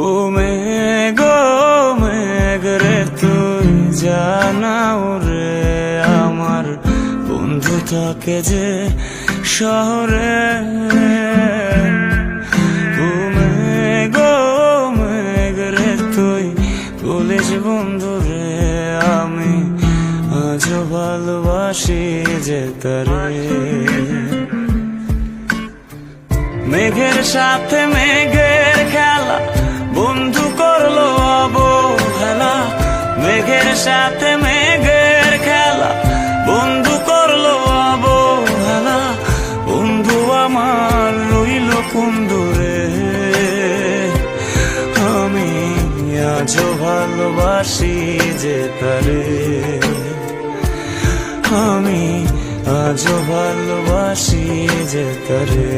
ও মেঘ মেঘ রে তুই জানাও রে আমার বন্ধু থাকে যে শহরে। ও মেঘ মেঘ রে তুই বলিস বন্ধু রে আমি আজও ভালোবাসি যে তারে। মেঘের সাথে মেঘের খেলা বন্ধু করলো অবহেলা। মেঘের সাথে মেঘের খেলা বন্ধু করলো অবহেলা। বন্ধু আমার রইল কোন দূরে আমি আজও ভালোবাসি যে তারে। আমি আজও ভালোবাসি যে তারে।